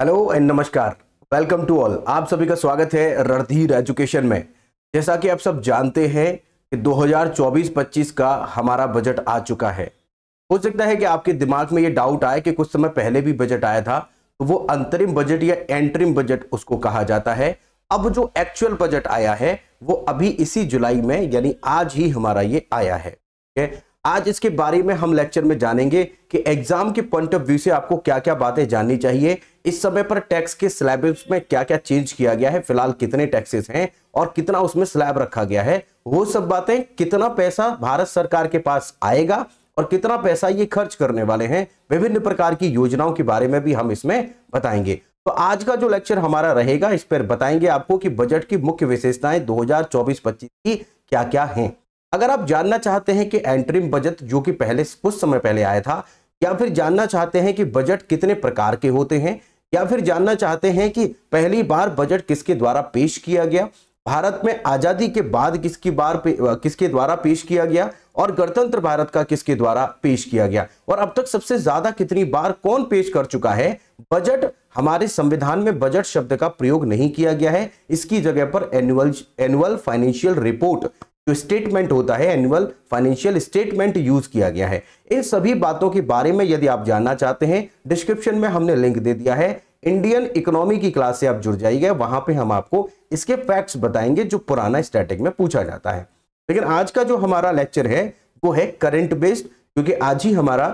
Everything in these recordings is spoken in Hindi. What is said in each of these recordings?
हेलो एंड नमस्कार। Welcome to all. आप सभी का स्वागत है रणधीर एजुकेशन में। जैसा कि आप सब जानते हैं कि 2024-25 का हमारा बजट आ चुका है। हो सकता है कि आपके दिमाग में ये डाउट आए कि कुछ समय पहले भी बजट आया था, तो वो अंतरिम बजट या एंटरिम बजट उसको कहा जाता है। अब जो एक्चुअल बजट आया है वो अभी इसी जुलाई में यानी आज ही हमारा ये आया है। ठीक है, आज इसके बारे में हम लेक्चर में जानेंगे कि एग्जाम के पॉइंट ऑफ व्यू से आपको क्या क्या बातें जाननी चाहिए, इस समय पर टैक्स के स्लैब्स में क्या क्या चेंज किया गया है, फिलहाल कितने टैक्सेस हैं और कितना उसमें स्लैब रखा गया है, वो सब बातें, कितना पैसा भारत सरकार के पास आएगा और कितना पैसा ये खर्च करने वाले हैं, विभिन्न प्रकार की योजनाओं के बारे में भी हम इसमें बताएंगे। तो आज का जो लेक्चर हमारा रहेगा इस पर बताएंगे आपको कि बजट की मुख्य विशेषताएं 2024-25 की क्या क्या हैं। अगर आप जानना चाहते हैं कि एंटरिम बजट जो कि पहले कुछ समय पहले आया था, या फिर जानना चाहते हैं कि बजट कितने प्रकार के होते हैं, या फिर जानना चाहते हैं कि पहली बार बजट किसके द्वारा पेश किया गया, भारत में आजादी के बाद किसके द्वारा पेश किया गया और गणतंत्र भारत का किसके द्वारा पेश किया गया, और अब तक सबसे ज्यादा कितनी बार कौन पेश कर चुका है बजट। हमारे संविधान में बजट शब्द का प्रयोग नहीं किया गया है, इसकी जगह पर एनुअल फाइनेंशियल रिपोर्ट जो स्टेटमेंट होता है, एनुअल फाइनेंशियल स्टेटमेंट यूज किया गया है। इन सभी बातों के बारे में यदि आप जानना चाहते हैं, डिस्क्रिप्शन में हमने लिंक दे दिया है, इंडियन इकोनॉमी की क्लास से आप जुड़ जाइए, वहां पे हम आपको इसके फैक्ट्स बताएंगे जो पुराना स्टैटिक में पूछा जाता है। लेकिन आज का जो हमारा लेक्चर है वो है करंट बेस्ड, क्योंकि आज ही हमारा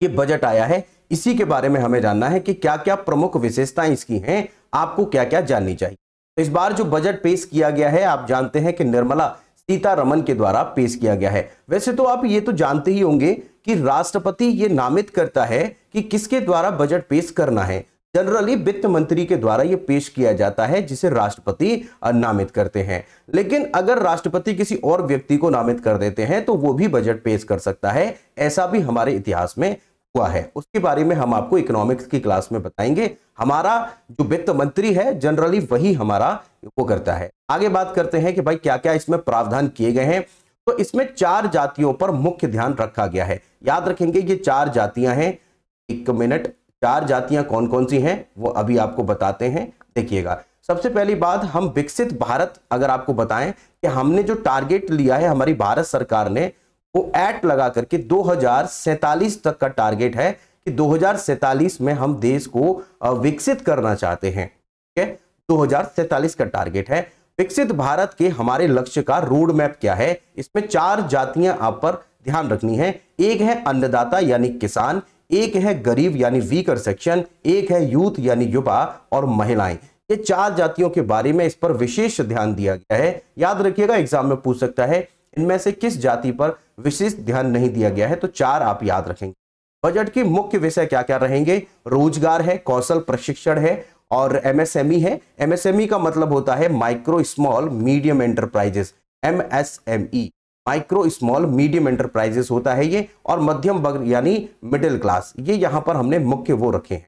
ये बजट आया है, इसी के बारे में हमें जानना है कि क्या क्या प्रमुख विशेषताएं इसकी हैं, आपको क्या क्या जाननी चाहिए। तो इस बार जो बजट पेश किया गया है, आप जानते हैं कि निर्मला सीतारमन के द्वारा पेश किया गया है। वैसे तो आप ये तो जानते ही होंगे कि राष्ट्रपति ये नामित करता है कि किसके द्वारा बजट पेश करना है। जनरली वित्त मंत्री के द्वारा ये पेश किया जाता है, जिसे राष्ट्रपति नामित करते हैं। लेकिन अगर राष्ट्रपति किसी और व्यक्ति को नामित कर देते हैं तो वो भी बजट पेश कर सकता है, ऐसा भी हमारे इतिहास में हुआ है। उसके बारे में हम आपको इकोनॉमिक्स की क्लास में बताएंगे। हमारा जो वित्त मंत्री है जनरली वही हमारा वो करता है। आगे बात करते हैं कि भाई क्या क्या इसमें प्रावधान किए गए हैं। तो इसमें 4 जातियों पर मुख्य ध्यान रखा गया है। याद रखेंगे ये 4 जातियां हैं। एक मिनट, 4 जातियां कौन कौन सी हैं वो अभी आपको बताते हैं, देखिएगा। सबसे पहली बात, हम विकसित भारत अगर आपको बताएं कि हमने जो टारगेट लिया है, हमारी भारत सरकार ने वो ऐट लगा करके 2047 तक का टारगेट है कि 2047 में हम देश को विकसित करना चाहते हैं। ठीक है, 2047 का टारगेट है। विकसित भारत के हमारे लक्ष्य का रोड मैप क्या है, इसमें 4 जातियां आप पर ध्यान रखनी है। एक है अन्नदाता यानी किसान, एक है गरीब यानी वीकर सेक्शन, एक है यूथ यानी युवा और महिलाएं। ये 4 जातियों के बारे में इस पर विशेष ध्यान दिया गया है। याद रखिएगा, एग्जाम में पूछ सकता है इनमें से किस जाति पर विशेष ध्यान नहीं दिया गया है, तो 4 आप याद रखेंगे। बजट की मुख्य विषय क्या क्या रहेंगे, रोजगार है, कौशल प्रशिक्षण है और एमएसएमई है। एमएसएमई का मतलब होता है micro small medium enterprises, MSME micro small medium enterprises होता है ये, और मध्यम वर्ग यानी मिडिल क्लास, ये यहां पर हमने मुख्य वो रखे हैं।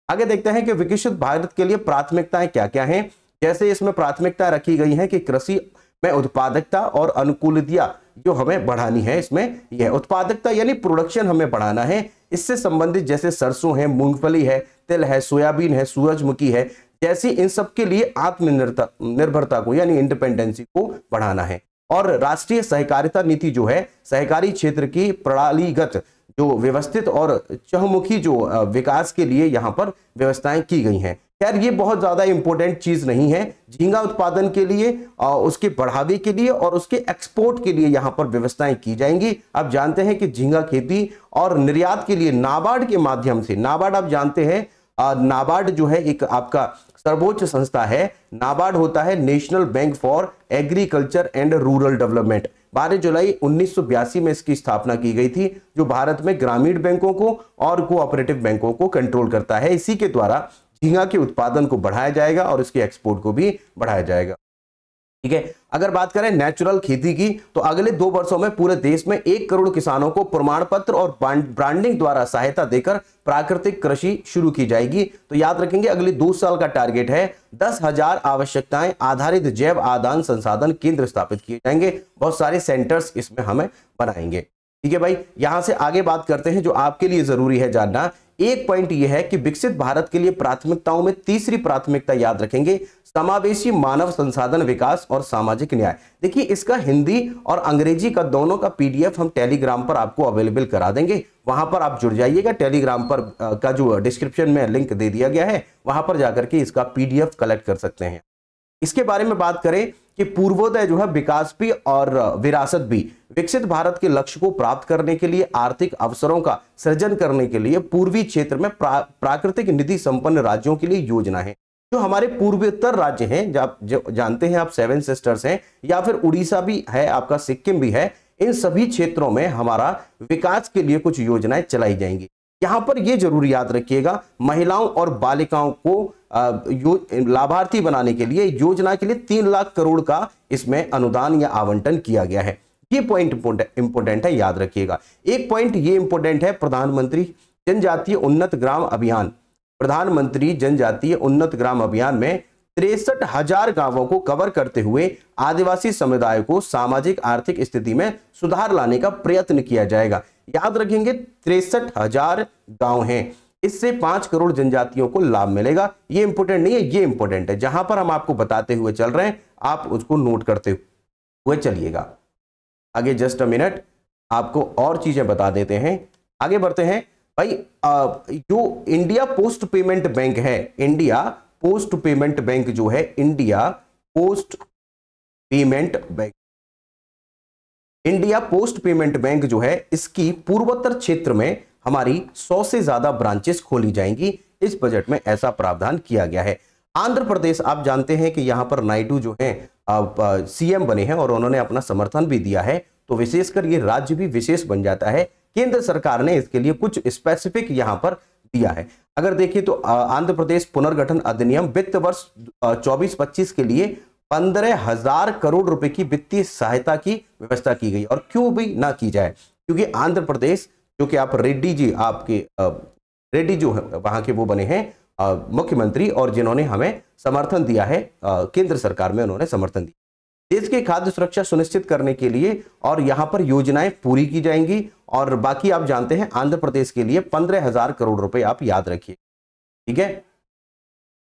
आगे देखते हैं कि विकसित भारत के लिए प्राथमिकताएं क्या क्या हैं। जैसे इसमें प्राथमिकताएं रखी गई हैं कि कृषि में उत्पादकता और अनुकूलता जो हमें बढ़ानी है, इसमें यह उत्पादकता यानी प्रोडक्शन हमें बढ़ाना है। इससे संबंधित जैसे सरसों है, मूंगफली है, तिल है, सोयाबीन है, सूरजमुखी है, जैसी इन सब के लिए आत्मनिर्भरता को यानी इंडिपेंडेंसी को बढ़ाना है। और राष्ट्रीय सहकारिता नीति जो है, सहकारी क्षेत्र की प्रणालीगत जो व्यवस्थित और चहुमुखी जो विकास के लिए यहाँ पर व्यवस्थाएं की गई हैं। खैर ये बहुत ज्यादा इंपॉर्टेंट चीज नहीं है। झींगा उत्पादन के लिए, उसके बढ़ावे के लिए और उसके एक्सपोर्ट के लिए यहाँ पर व्यवस्थाएं की जाएंगी। आप जानते हैं कि झींगा खेती और निर्यात के लिए नाबार्ड के माध्यम से, नाबार्ड आप जानते हैं, नाबार्ड जो है एक आपका सर्वोच्च संस्था है। नाबार्ड होता है national bank for agriculture and rural development. 12 जुलाई 1982 में इसकी स्थापना की गई थी, जो भारत में ग्रामीण बैंकों को और कोऑपरेटिव बैंकों को कंट्रोल करता है। इसी के द्वारा झींगा के उत्पादन को बढ़ाया जाएगा और इसके एक्सपोर्ट को भी बढ़ाया जाएगा। ठीक है, अगर बात करें नेचुरल खेती की, तो अगले 2 वर्षों में पूरे देश में 1 करोड़ किसानों को प्रमाण पत्र और ब्रांडिंग द्वारा सहायता देकर प्राकृतिक कृषि शुरू की जाएगी। तो याद रखेंगे अगले 2 साल का टारगेट है 10,000 आवश्यकताएं आधारित जैव आदान संसाधन केंद्र स्थापित किए जाएंगे। बहुत सारे सेंटर्स इसमें हमें बनाएंगे। ठीक है भाई, यहां से आगे बात करते हैं जो आपके लिए जरूरी है जानना। एक पॉइंट यह है कि विकसित भारत के लिए प्राथमिकताओं में तीसरी प्राथमिकता याद रखेंगे, समावेशी मानव संसाधन विकास और सामाजिक न्याय। देखिए इसका हिंदी और अंग्रेजी का दोनों का पीडीएफ हम टेलीग्राम पर आपको अवेलेबल करा देंगे, वहां पर आप जुड़ जाइएगा। टेलीग्राम पर का जो डिस्क्रिप्शन में लिंक दे दिया गया है, वहां पर जाकर के इसका पीडीएफ कलेक्ट कर सकते हैं। इसके बारे में बात करें कि पूर्वोदय जो है विकास भी और विरासत भी, विकसित भारत के लक्ष्य को प्राप्त करने के लिए आर्थिक अवसरों का सृजन करने के लिए पूर्वी क्षेत्र में प्राकृतिक निधि संपन्न राज्यों के लिए योजना है। जो हमारे पूर्वोत्तर राज्य हैं, जो जानते हैं आप 7 सिस्टर्स हैं, या फिर उड़ीसा भी है, आपका सिक्किम भी है, इन सभी क्षेत्रों में हमारा विकास के लिए कुछ योजनाएं चलाई जाएंगी। यहां पर यह जरूर याद रखिएगा, महिलाओं और बालिकाओं को लाभार्थी बनाने के लिए योजना के लिए 3 लाख करोड़ का इसमें अनुदान या आवंटन किया गया है। ये पॉइंट इंपोर्टेंट है, याद रखिएगा। एक पॉइंट ये इंपोर्टेंट है, प्रधानमंत्री जनजातीय उन्नत ग्राम अभियान। प्रधानमंत्री जनजातीय उन्नत ग्राम अभियान में 63,000 गांवों को कवर करते हुए आदिवासी समुदाय को सामाजिक आर्थिक स्थिति में सुधार लाने का प्रयत्न किया जाएगा। याद रखेंगे 63,000 गांव हैं, इससे 5 करोड़ जनजातियों को लाभ मिलेगा। ये इंपोर्टेंट नहीं है, ये इंपोर्टेंट है, जहां पर हम आपको बताते हुए चल रहे हैं आप उसको नोट करते हुए चलिएगा। आगे जस्ट अ मिनट, आपको और चीजें बता देते हैं, आगे बढ़ते हैं भाई। जो इंडिया पोस्ट पेमेंट बैंक है, इंडिया पोस्ट पेमेंट बैंक जो है, India post payment bank, India post payment bank जो है, इसकी पूर्वोत्तर क्षेत्र में हमारी 100 से ज्यादा ब्रांचेस खोली जाएंगी। इस बजट में ऐसा प्रावधान किया गया है। आंध्र प्रदेश, आप जानते हैं कि यहां पर नायडू जो है सीएम बने हैं और उन्होंने अपना समर्थन भी दिया है, तो विशेषकर ये राज्य भी विशेष बन जाता है। केंद्र सरकार ने इसके लिए कुछ स्पेसिफिक यहां पर दिया है। अगर देखिए तो आंध्र प्रदेश पुनर्गठन अधिनियम वित्त वर्ष 24-25 के लिए 15,000 करोड़ रुपए की वित्तीय सहायता की व्यवस्था की गई। और क्यों भी ना की जाए, क्योंकि आंध्र प्रदेश जो कि आप रेड्डी जी, आपके रेड्डी जो है वहां के वो बने हैं मुख्यमंत्री, और जिन्होंने हमें समर्थन दिया है, केंद्र सरकार में उन्होंने समर्थन दिया देश की खाद्य सुरक्षा सुनिश्चित करने के लिए, और यहां पर योजनाएं पूरी की जाएंगी। और बाकी आप जानते हैं आंध्र प्रदेश के लिए 15,000 करोड़ रुपए आप याद रखिए, ठीक है।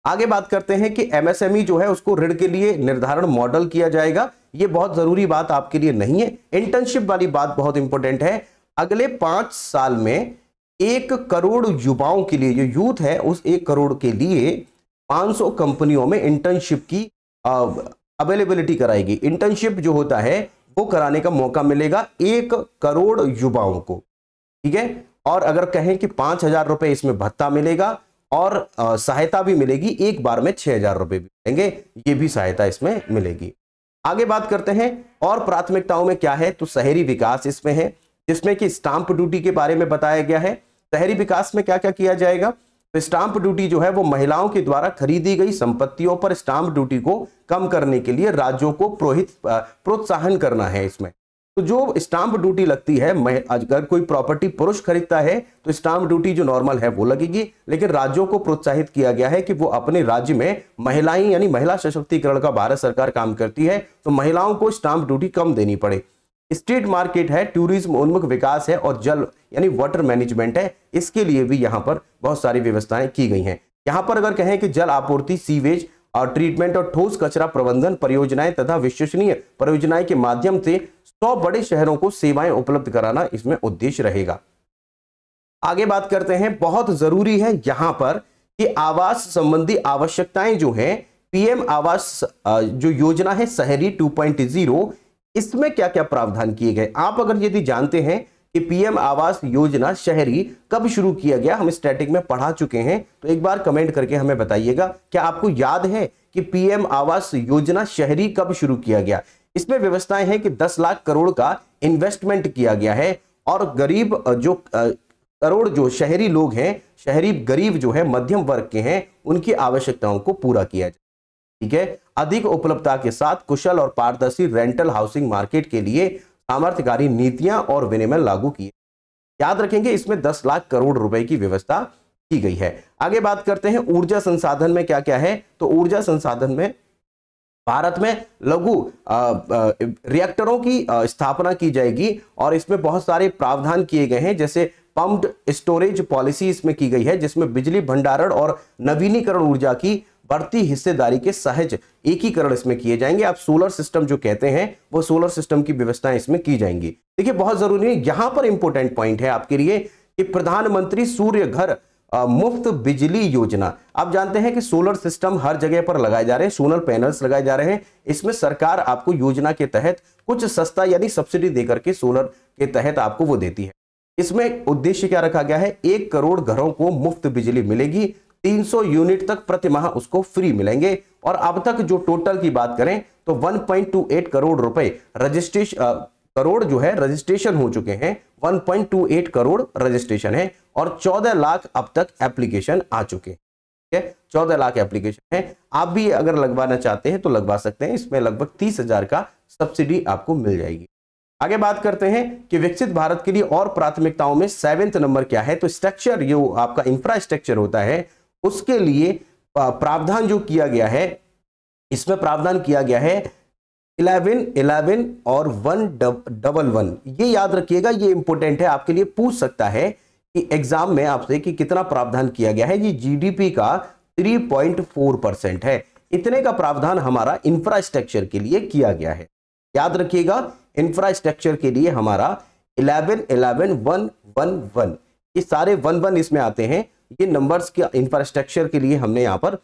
आगे बात करते हैं कि एमएसएमई जो है उसको ऋण के लिए निर्धारण मॉडल किया जाएगा। ये बहुत जरूरी बात आपके लिए नहीं है। इंटर्नशिप वाली बात बहुत इंपॉर्टेंट है। अगले 5 साल में 1 करोड़ युवाओं के लिए, जो यूथ है उस 1 करोड़ के लिए 500 कंपनियों में इंटर्नशिप की अवेलेबिलिटी कराएगी। इंटर्नशिप जो होता है वो कराने का मौका मिलेगा 1 करोड़ युवाओं को, ठीक है। और अगर कहें कि 5,000 रुपए इसमें भत्ता मिलेगा और सहायता भी मिलेगी, एक बार में 6,000 रुपए भी मिलेंगे, ये भी सहायता इसमें मिलेगी। आगे बात करते हैं और प्राथमिकताओं में क्या है, तो शहरी विकास इसमें है, जिसमें कि स्टाम्प ड्यूटी के बारे में बताया गया है। शहरी विकास में क्या क्या किया जाएगा, तो स्टाम्प ड्यूटी जो है वो महिलाओं के द्वारा खरीदी गई संपत्तियों पर स्टाम्प ड्यूटी को कम करने के लिए राज्यों को प्रोत्साहन करना है। इसमें तो जो स्टाम्प ड्यूटी लगती है, अगर कोई प्रॉपर्टी पुरुष खरीदता है तो स्टाम्प ड्यूटी जो नॉर्मल है वो लगेगी, लेकिन राज्यों को प्रोत्साहित किया गया है कि वो अपने राज्य में महिलाएं, यानी महिला सशक्तिकरण का भारत सरकार काम करती है, तो महिलाओं को स्टाम्प ड्यूटी कम देनी पड़े। स्ट्रीट मार्केट है, टूरिज्म उन्मुख विकास है, और जल यानी वाटर मैनेजमेंट है, इसके लिए भी यहाँ पर बहुत सारी व्यवस्थाएं की गई हैं। यहाँ पर अगर कहें कि जल आपूर्ति, सीवेज और ट्रीटमेंट और ठोस कचरा प्रबंधन परियोजनाएं तथा विश्वसनीय परियोजनाएं के माध्यम से 100 बड़े शहरों को सेवाएं उपलब्ध कराना इसमें उद्देश्य रहेगा। आगे बात करते हैं, बहुत जरूरी है यहां पर कि आवास संबंधी आवश्यकताएं जो है, पीएम आवास जो योजना है शहरी 2.0, इसमें क्या क्या प्रावधान किए गए। आप अगर यदि जानते हैं कि पीएम आवास योजना शहरी कब शुरू किया गया, हम स्टैटिक में पढ़ा चुके हैं, तो एक बार कमेंट करके हमें बताइएगा, क्या आपको याद है कि पीएम आवास योजना शहरी कब शुरू किया गया। इसमें व्यवस्थाएं हैं कि 10 लाख करोड़ का इन्वेस्टमेंट किया गया है, और गरीब जो करोड़ जो शहरी लोग हैं, शहरी गरीब जो है मध्यम वर्ग के हैं, उनकी आवश्यकताओं को पूरा किया जाए, ठीक है। अधिक उपलब्धता के साथ कुशल और पारदर्शी रेंटल हाउसिंग मार्केट के लिए सामर्थ्यकारी नीतियां और विनियमन लागू किए। याद रखेंगे इसमें 10 लाख करोड़ रुपए की व्यवस्था की गई है। आगे बात करते हैं ऊर्जा संसाधन में क्या क्या है, तो ऊर्जा संसाधन में भारत में लघु रिएक्टरों की स्थापना की जाएगी, और इसमें बहुत सारे प्रावधान किए गए हैं, जैसे पम्प्ड स्टोरेज पॉलिसी इसमें की गई है, जिसमें बिजली भंडारण और नवीनीकरण ऊर्जा की बढ़ती हिस्सेदारी के सहज एकीकरण इसमें किए जाएंगे। आप सोलर सिस्टम जो कहते हैं वो सोलर सिस्टम की व्यवस्थाएं इसमें की जाएंगी। देखिए बहुत जरूरी है, यहां पर इंपॉर्टेंट पॉइंट है आपके लिए कि प्रधानमंत्री सूर्य घर मुफ्त बिजली योजना। आप जानते हैं कि सोलर सिस्टम हर जगह पर लगाए जा रहे हैं, सोलर पैनल्स लगाए जा रहे हैं। इसमें सरकार आपको योजना के तहत कुछ सस्ता यानी सब्सिडी देकर के सोलर के तहत आपको वो देती है। इसमें उद्देश्य क्या रखा गया है, 1 करोड़ घरों को मुफ्त बिजली मिलेगी, 300 यूनिट तक प्रति माह उसको फ्री मिलेंगे। और अब तक जो टोटल की बात करें तो 1.28 करोड़ रुपए रजिस्ट्रेशन हो चुके हैं। 1.28 करोड़ रजिस्ट्रेशन है और 14 लाख अब तक एप्लीकेशन आ चुके हैं। 14 लाख एप्लीकेशन है। आप भी अगर लगवाना चाहते हैं तो लगवा सकते हैं। इसमें लगभग 30,000 का सब्सिडी आपको मिल जाएगी। आगे बात करते हैं कि विकसित भारत के लिए और प्राथमिकताओं में 7वें नंबर क्या है, तो स्ट्रक्चर जो आपका इंफ्रास्ट्रक्चर होता है उसके लिए प्रावधान जो किया गया है, इसमें प्रावधान किया गया है 11, 11 और 111। ये याद रखिएगा, ये इंपॉर्टेंट है, आपके लिए पूछ सकता है कि एग्जाम में आपसे कि कितना प्रावधान किया गया है। ये जीडीपी का 3.4% है। इतने का प्रावधान हमारा इंफ्रास्ट्रक्चर के लिए किया गया है। याद रखिएगा, इंफ्रास्ट्रक्चर के लिए हमारा 11, 11, 111, ये सारे 11 इसमें आते हैं। ये नंबर्स के इंफ्रास्ट्रक्चर के लिए हमने यहाँ पर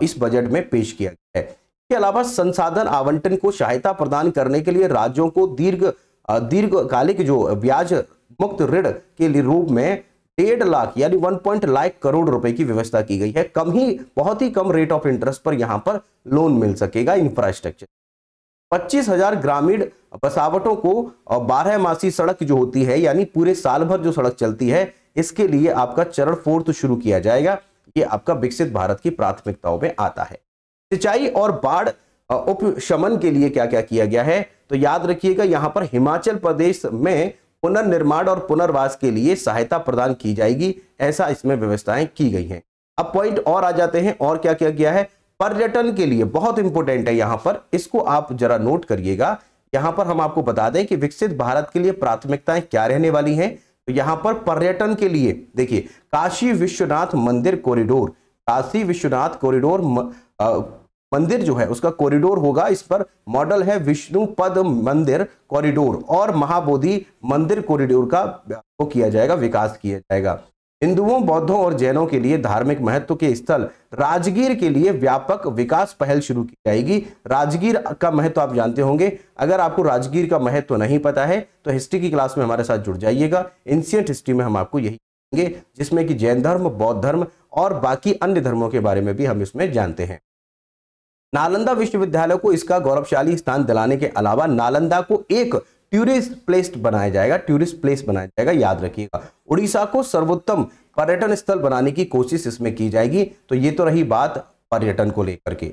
इस बजट में पेश किया गया है। इसके अलावा संसाधन आवंटन को सहायता प्रदान करने के लिए राज्यों को दीर्घकालिक जो ब्याज मुक्त ऋण के लिए रूप में 1.5 लाख यानी 1 लाख करोड़ रुपए की व्यवस्था की गई है। बहुत ही कम रेट ऑफ इंटरेस्ट पर यहां पर लोन मिल सकेगा इंफ्रास्ट्रक्चर। 25,000 ग्रामीण बसावटों को 12 मासी सड़क जो होती है यानी पूरे साल भर जो सड़क चलती है, इसके लिए आपका चरण 4 शुरू किया जाएगा। ये आपका विकसित भारत की प्राथमिकताओं में आता है। सिंचाई और बाढ़ उपशमन के लिए क्या क्या किया गया है, तो याद रखिएगा यहां पर हिमाचल प्रदेश में पुनर्निर्माण और पुनर्वास के लिए सहायता प्रदान की जाएगी। ऐसा इसमें व्यवस्थाएं की गई हैं। अब पॉइंट और आ जाते हैं, और क्या क्या किया है पर्यटन के लिए, बहुत इंपॉर्टेंट है यहां पर, इसको आप जरा नोट करिएगा। यहां पर हम आपको बता दें कि विकसित भारत के लिए प्राथमिकताएं क्या रहने वाली हैं। तो यहां पर पर्यटन के लिए देखिए काशी विश्वनाथ मंदिर कॉरिडोर, काशी विश्वनाथ कॉरिडोर मंदिर जो है उसका कॉरिडोर होगा। इस पर मॉडल है विष्णु पद मंदिर कॉरिडोर और महाबोधि मंदिर कॉरिडोर का वो किया जाएगा, विकास किया जाएगा। हिंदुओं, बौद्धों और जैनों के लिए धार्मिक महत्व के स्थल राजगीर के लिए व्यापक विकास पहल शुरू की जाएगी। राजगीर का महत्व आप जानते होंगे। अगर आपको राजगीर का महत्व नहीं पता है तो हिस्ट्री की क्लास में हमारे साथ जुड़ जाइएगा। एंशिएंट हिस्ट्री में हम आपको यही करेंगे, जिसमें कि जैन धर्म, बौद्ध धर्म और बाकी अन्य धर्मों के बारे में भी हम इसमें जानते हैं। नालंदा विश्वविद्यालय को इसका गौरवशाली स्थान दिलाने के अलावा नालंदा को एक टूरिस्ट प्लेस बनाया जाएगा, याद रखिएगा। उड़ीसा को सर्वोत्तम पर्यटन स्थल बनाने की कोशिश इसमें की जाएगी। तो ये तो रही बात पर्यटन को लेकर के।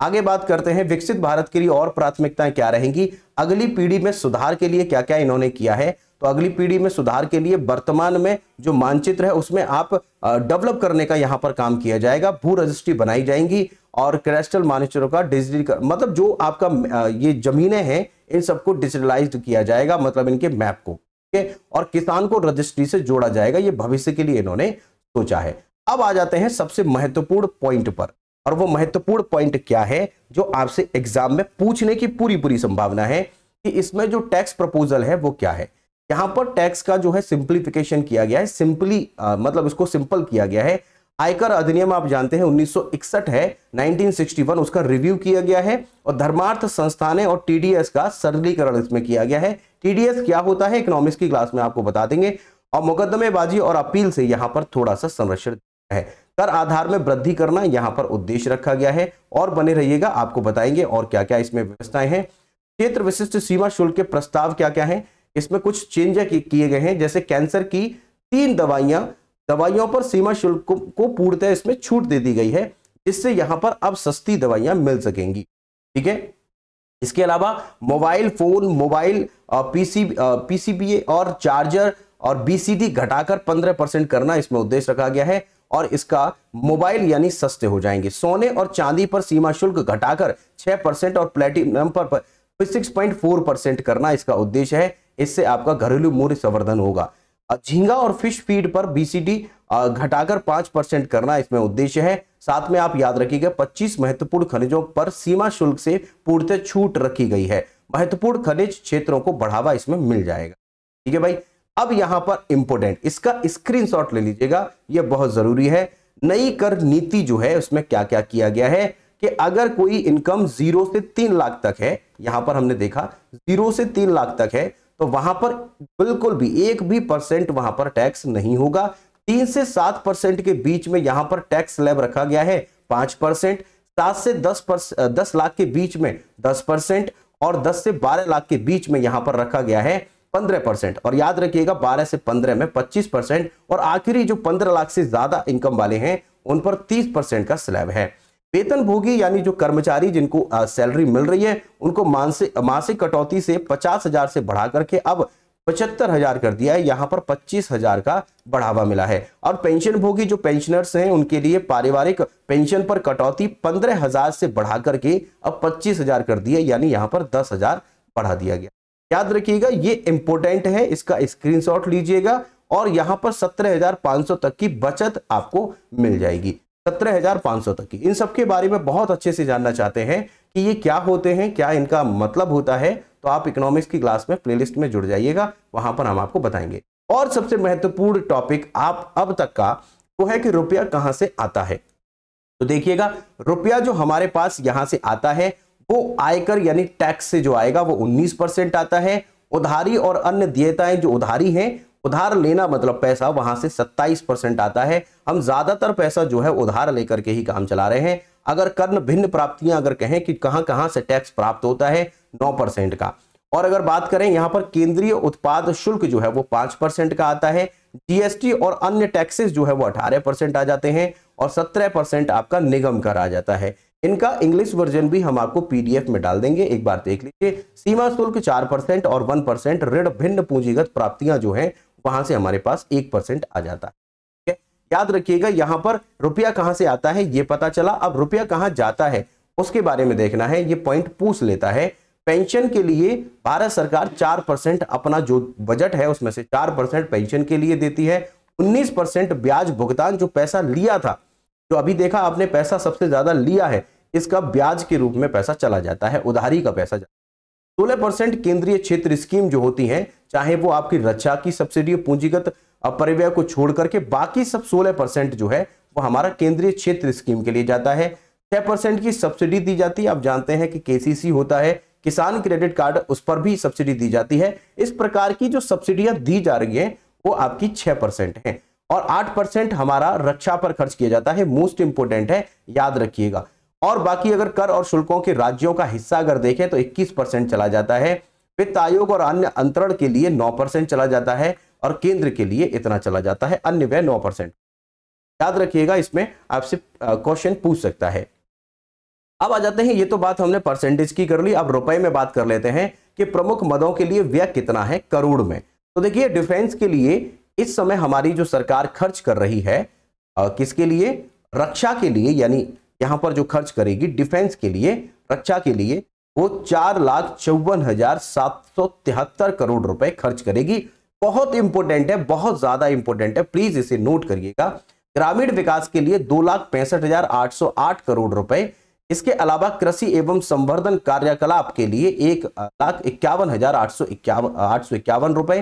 आगे बात करते हैं विकसित भारत के लिए और प्राथमिकताएं क्या रहेंगी। अगली पीढ़ी में सुधार के लिए क्या क्या इन्होंने किया है, तो अगली पीढ़ी में सुधार के लिए वर्तमान में जो मानचित्र है उसमें आप डेवलप करने का यहां पर काम किया जाएगा। भू रजिस्ट्री बनाई जाएंगी और कैडस्ट्रल मानचित्रों का डिजिटल, मतलब जो आपका ये जमीनें हैं इन सबको डिजिटलाइज्ड किया जाएगा, मतलब इनके मैप को, ठीक है, और किसान को रजिस्ट्री से जोड़ा जाएगा। ये भविष्य के लिए इन्होंने सोचा है। अब आ जाते हैं सबसे महत्वपूर्ण पॉइंट पर, और वो महत्वपूर्ण पॉइंट क्या है जो आपसे एग्जाम में पूछने की पूरी संभावना है कि इसमें जो टैक्स प्रपोजल है वो क्या है। यहां पर टैक्स का जो है सिंप्लीफिकेशन किया गया है, मतलब इसको सिंपल किया गया है। आयकर अधिनियम आप जानते हैं 1961 है, 1961 उसका रिव्यू किया गया है, और धर्मार्थ संस्थानें और टीडीएस का सरलीकरण इसमें किया गया है। टीडीएस क्या होता है इकोनॉमिक्स की क्लास में आपको बता देंगे। और मुकदमेबाजी और अपील से यहां पर थोड़ा सा संरक्षण है। कर आधार में वृद्धि करना यहां पर उद्देश्य रखा गया है, और बने रहिएगा, आपको बताएंगे और क्या क्या इसमें व्यवस्थाएं हैं। क्षेत्र विशिष्ट सीमा शुल्क के प्रस्ताव क्या क्या है, इसमें कुछ चेंज किए गए हैं। जैसे कैंसर की 3 दवाइयों पर सीमा शुल्क को पूर्णतः इसमें छूट दे दी गई है, जिससे यहां पर अब सस्ती दवाइयां मिल सकेंगी, ठीक है। इसके अलावा मोबाइल फोन, मोबाइल पीसीबी और चार्जर और बीसीडी घटाकर 15% करना इसमें उद्देश्य रखा गया है, और इसका मोबाइल यानी सस्ते हो जाएंगे। सोने और चांदी पर सीमा शुल्क घटाकर 6% और प्लेटिनम पर 6.4% करना इसका उद्देश्य है। इससे आपका घरेलू मूल्य संवर्धन होगा। झींगा और फिश फीड पर बीसीडी घटाकर 5% करना इसमें उद्देश्य है। साथ में आप याद रखिएगा 25 महत्वपूर्ण खनिजों पर सीमा शुल्क से पूर्णतः छूट रखी गई है। महत्वपूर्ण खनिज क्षेत्रों को बढ़ावा इसमें मिल जाएगा। ठीक है भाई। अब यहां पर इंपोर्टेंट, इसका स्क्रीनशॉट ले लीजिएगा, यह बहुत जरूरी है। नई कर नीति जो है उसमें क्या क्या किया गया है कि अगर कोई इनकम 0 से 3 लाख तक है, यहां पर हमने देखा 0 से 3 लाख तक है, तो वहां पर बिल्कुल भी 1% वहां पर टैक्स नहीं होगा। 3 से 7% के बीच में यहां पर टैक्स स्लैब रखा गया है 5%, 7 से 10 लाख के बीच में 10% और 10 से 12 लाख के बीच में यहां पर रखा गया है 15%। और याद रखिएगा 12 से 15 में 25% और आखिरी जो 15 लाख से ज्यादा इनकम वाले हैं उन पर 30% का स्लैब है। वेतन भोगी यानी जो कर्मचारी जिनको सैलरी मिल रही है उनको मासिक कटौती से 50,000 से बढ़ा करके अब 75,000 कर दिया है। यहां पर 25,000 का बढ़ावा मिला है। और पेंशन भोगी जो पेंशनर्स हैं उनके लिए पारिवारिक पेंशन पर कटौती 15,000 से बढ़ा करके अब 25,000 कर दी है, यानी यहां पर 10,000 बढ़ा दिया गया। याद रखिएगा ये इंपॉर्टेंट है, इसका स्क्रीनशॉट लीजिएगा। और यहां पर 17,500 तक की बचत आपको मिल जाएगी, 17,500 तक की। इन सब के बारे में बहुत अच्छे से जानना चाहते हैं कि ये क्या होते हैं, क्या इनका मतलब होता है, तो आप इकोनॉमिक्स की क्लास में प्लेलिस्ट में जुड़ जाइएगा, वहां पर हम आपको बताएंगे। और सबसे महत्वपूर्ण टॉपिक आप अब तक का वो है कि रुपया कहां से आता है। तो देखिएगा रुपया जो हमारे पास यहां से आता है वो आयकर यानी टैक्स से जो आएगा वो 19% आता है। उधारी और अन्य देयताएं जो उधारी हैं, उधार लेना मतलब पैसा, वहां से 27% आता है। हम ज्यादातर पैसा जो है उधार लेकर के ही काम चला रहे हैं। अगर कर्ण भिन्न प्राप्तियां अगर कहें कि कहां कहां से टैक्स प्राप्त होता है 9% का। और अगर बात करें यहां पर केंद्रीय उत्पाद शुल्क जो है वो 5% का आता है। जीएसटी और अन्य टैक्सेस जो है वो 18% आ जाते हैं और 17% आपका निगम कर आ जाता है। इनका इंग्लिश वर्जन भी हम आपको पीडीएफ में डाल देंगे, एक बार देख लीजिए। सीमा शुल्क 4% और 1% ऋण भिन्न पूंजीगत प्राप्तियां जो है वहां से हमारे पास 1% आ जाता है। ठीक है, याद रखिएगा यहां पर रुपया कहां से आता है ये पता चला। अब रुपया कहां जाता है उसके बारे में देखना है, ये पॉइंट पूछ लेता है। पेंशन के लिए भारत सरकार 4% अपना जो बजट है उसमें से 4% पेंशन के लिए देती है। 19% ब्याज भुगतान, जो पैसा लिया था, जो अभी देखा आपने पैसा सबसे ज्यादा लिया है, इसका ब्याज के रूप में पैसा चला जाता है, उधारी का पैसा जाता है। 16% केंद्रीय क्षेत्र स्कीम जो होती हैं, चाहे वो आपकी रक्षा की सब्सिडी, पूंजीगत अपरिव्यय को छोड़ करके बाकी सब 16% जो है वो हमारा केंद्रीय क्षेत्र स्कीम के लिए जाता है। 6% की सब्सिडी दी जाती है। आप जानते हैं कि केसीसी होता है, किसान क्रेडिट कार्ड, उस पर भी सब्सिडी दी जाती है। इस प्रकार की जो सब्सिडियां दी जा रही हैं वो आपकी 6% है। और 8% हमारा रक्षा पर खर्च किया जाता है, मोस्ट इंपोर्टेंट है, याद रखिएगा। और बाकी अगर कर और शुल्कों के राज्यों का हिस्सा अगर देखें तो 21% चला जाता है। वित्त आयोग और अन्य अंतरण के लिए 9% चला जाता है और केंद्र के लिए इतना चला जाता है, अन्य व्यय 9%। याद रखिएगा, इसमें आपसे क्वेश्चन पूछ सकता है। अब आ जाते हैं, ये तो बात हमने परसेंटेज की कर ली, अब रुपए में बात कर लेते हैं कि प्रमुख मदों के लिए व्यय कितना है करोड़ में। तो देखिए डिफेंस के लिए इस समय हमारी जो सरकार खर्च कर रही है, किसके लिए, रक्षा के लिए, यानी यहां पर जो खर्च करेगी डिफेंस के लिए, रक्षा के लिए, वो 4,54,773 करोड़ रुपए खर्च करेगी। बहुत इंपॉर्टेंट है, बहुत ज्यादा इंपॉर्टेंट है, प्लीज इसे नोट करिएगा। ग्रामीण विकास के लिए 2,65,808 करोड़ रुपए। इसके अलावा कृषि एवं संवर्धन कार्यकलाप के लिए 1,51,851 रुपए।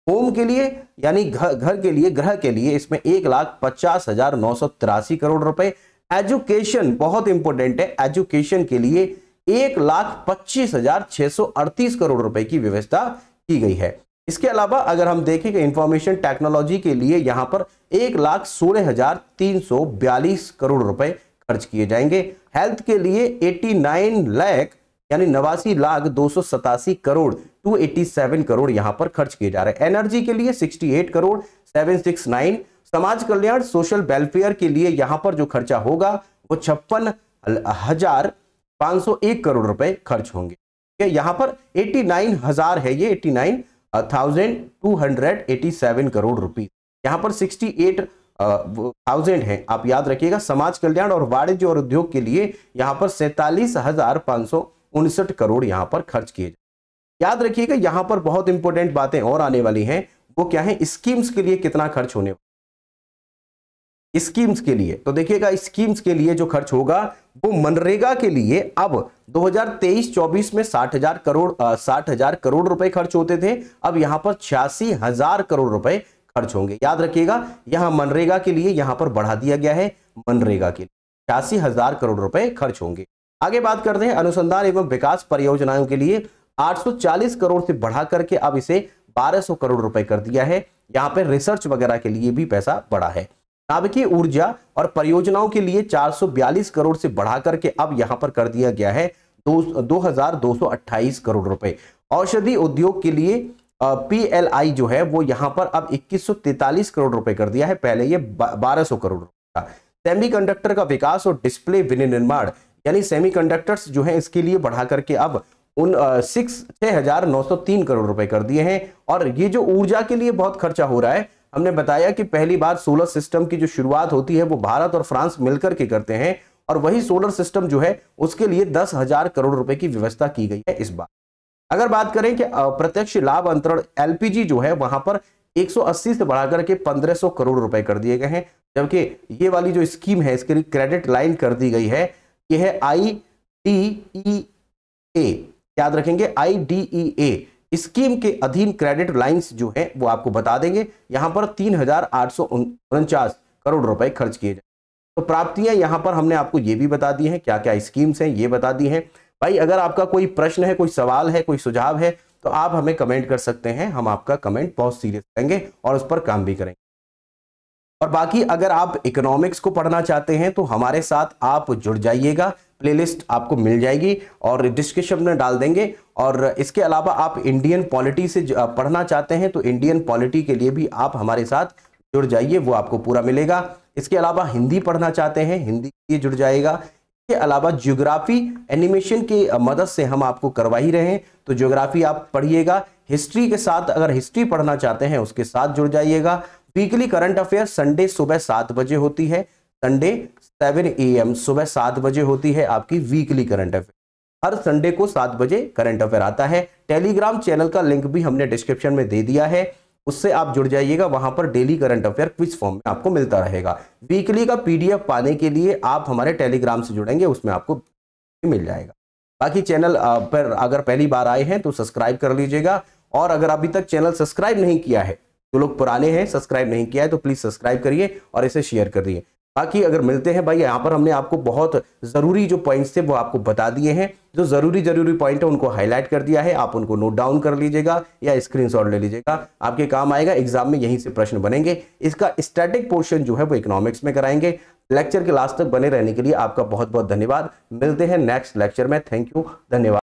होम के लिए यानी घर के लिए, गृह के लिए, इसमें 1,50,983 करोड़ रुपए। एजुकेशन बहुत इंपॉर्टेंट है, एजुकेशन के लिए 1,25,638 करोड़ रुपए की व्यवस्था की गई है। इसके अलावा अगर हम देखें कि इंफॉर्मेशन टेक्नोलॉजी के लिए यहां पर 1,16,342 करोड़ रुपए खर्च किए जाएंगे। हेल्थ के लिए 89 लाख यानी 89,287 करोड़ 287 करोड़ यहां पर खर्च किए जा रहे हैं। एनर्जी के लिए 68 करोड़ 769। समाज कल्याण सोशल वेलफेयर के लिए यहां पर जो खर्चा होगा वो 56,501 करोड़ रुपए खर्च होंगे। यहां पर 89,000 है, ये 89,287 करोड़ रुपए, यहां पर 68,000 है, आप याद रखिएगा। समाज कल्याण और वाणिज्य और उद्योग के लिए यहां पर 47,559 करोड़ यहां पर खर्च किए जाए। याद रखिएगा यहां पर बहुत इंपॉर्टेंट बातें और आने वाली हैं, वो क्या है, स्कीम्स के लिए कितना खर्च होने वाला, स्कीम्स के लिए। तो देखिएगा स्कीम्स के लिए जो खर्च होगा वो मनरेगा के लिए अब 2023-24 में 60,000 करोड़ रुपए खर्च होते थे, अब यहां पर 86,000 करोड़ रुपए खर्च होंगे। याद रखिएगा यहां मनरेगा के लिए यहां पर बढ़ा दिया गया है, मनरेगा के लिए 86,000 करोड़ रुपए खर्च होंगे। आगे बात करते हैं अनुसंधान एवं विकास परियोजनाओं के लिए 840 करोड़ से बढ़ा करके अब इसे 1200 करोड़ रुपए कर दिया है। यहां पर रिसर्च वगैरह के लिए भी पैसा बढ़ा है। नाभिकीय ऊर्जा और परियोजनाओं के लिए 442 करोड़ से बढ़ा करके अब यहां पर कर दिया गया है 2228 करोड़ रुपए। औषधि उद्योग के लिए PLI जो है वो यहां पर अब 2143 करोड़ रुपए कर दिया है, पहले ये 1200 करोड़ रुपए था। सेमीकंडक्टर का विकास और डिस्प्ले विनिर्माण यानी सेमीकंडक्टर्स जो है इसके लिए बढ़ा करके अब 6,903 करोड़ रुपए कर दिए हैं। और ये जो ऊर्जा के लिए बहुत खर्चा हो रहा है, हमने बताया कि पहली बार सोलर सिस्टम की जो शुरुआत होती है वो भारत और फ्रांस मिलकर के करते हैं, और वही सोलर सिस्टम जो है उसके लिए 10,000 करोड़ रुपए की व्यवस्था की गई है इस बार। अगर बात करें कि अप्रत्यक्ष लाभ अंतरण LPG जो है वहां पर 180 से बढ़ाकर के 1500 करोड़ रुपए कर दिए गए हैं, जबकि ये वाली जो स्कीम है इसके लिए क्रेडिट लाइन कर दी गई है, ये है IDEA, याद रखेंगे IDEA स्कीम के अधीन क्रेडिट लाइंस जो है वो आपको बता देंगे। यहां पर 3,849 करोड़ रुपए खर्च किए जाए। तो प्राप्तियां यहां पर हमने आपको ये भी बता दी हैं, क्या क्या स्कीम्स हैं ये बता दी हैं। भाई अगर आपका कोई प्रश्न है, कोई सवाल है, कोई सुझाव है तो आप हमें कमेंट कर सकते हैं, हम आपका कमेंट बहुत सीरियस लेंगे और उस पर काम भी करेंगे। और बाकी अगर आप इकोनॉमिक्स को पढ़ना चाहते हैं तो हमारे साथ आप जुड़ जाइएगा, प्लेलिस्ट आपको मिल जाएगी और डिस्क्रिप्शन में डाल देंगे। और इसके अलावा आप इंडियन पॉलिटी से पढ़ना चाहते हैं तो इंडियन पॉलिटी के लिए भी आप हमारे साथ जुड़ जाइए, वो आपको पूरा मिलेगा। इसके अलावा हिंदी पढ़ना चाहते हैं, हिंदी के लिए जुड़ जाएगा। इसके अलावा ज्योग्राफी एनिमेशन की मदद से हम आपको करवा ही रहे हैं, तो ज्योग्राफी आप पढ़िएगा। हिस्ट्री के साथ अगर हिस्ट्री पढ़ना चाहते हैं उसके साथ जुड़ जाइएगा। वीकली करंट अफेयर संडे सुबह 7 बजे होती है, संडे 7 AM सुबह 7 बजे होती है आपकी वीकली करंट अफेयर। हर संडे को 7 बजे करंट अफेयर आता है। टेलीग्राम चैनल का लिंक भी हमने डिस्क्रिप्शन में दे दिया है, उससे आप जुड़ जाइएगा। वहां पर daily current affair quiz form में आपको मिलता रहेगा। वीकली का PDF पाने के लिए आप हमारे टेलीग्राम से जुड़ेंगे, उसमें आपको मिल जाएगा। बाकी चैनल पर अगर पहली बार आए हैं तो सब्सक्राइब कर लीजिएगा, और अगर अभी तक चैनल सब्सक्राइब नहीं किया है, जो लोग पुराने हैं सब्सक्राइब नहीं किया है तो प्लीज सब्सक्राइब करिए और इसे शेयर करिए। बाकी अगर मिलते हैं भाई, यहाँ पर हमने आपको बहुत जरूरी जो पॉइंट्स थे वो आपको बता दिए हैं, जो जरूरी पॉइंट है उनको हाईलाइट कर दिया है, आप उनको नोट डाउन कर लीजिएगा या स्क्रीनशॉट ले लीजिएगा, आपके काम आएगा। एग्जाम में यहीं से प्रश्न बनेंगे। इसका स्टैटिक पोर्शन जो है वो इकोनॉमिक्स में कराएंगे। लेक्चर के लास्ट तक बने रहने के लिए आपका बहुत बहुत धन्यवाद। मिलते हैं नेक्स्ट लेक्चर में। थैंक यू, धन्यवाद।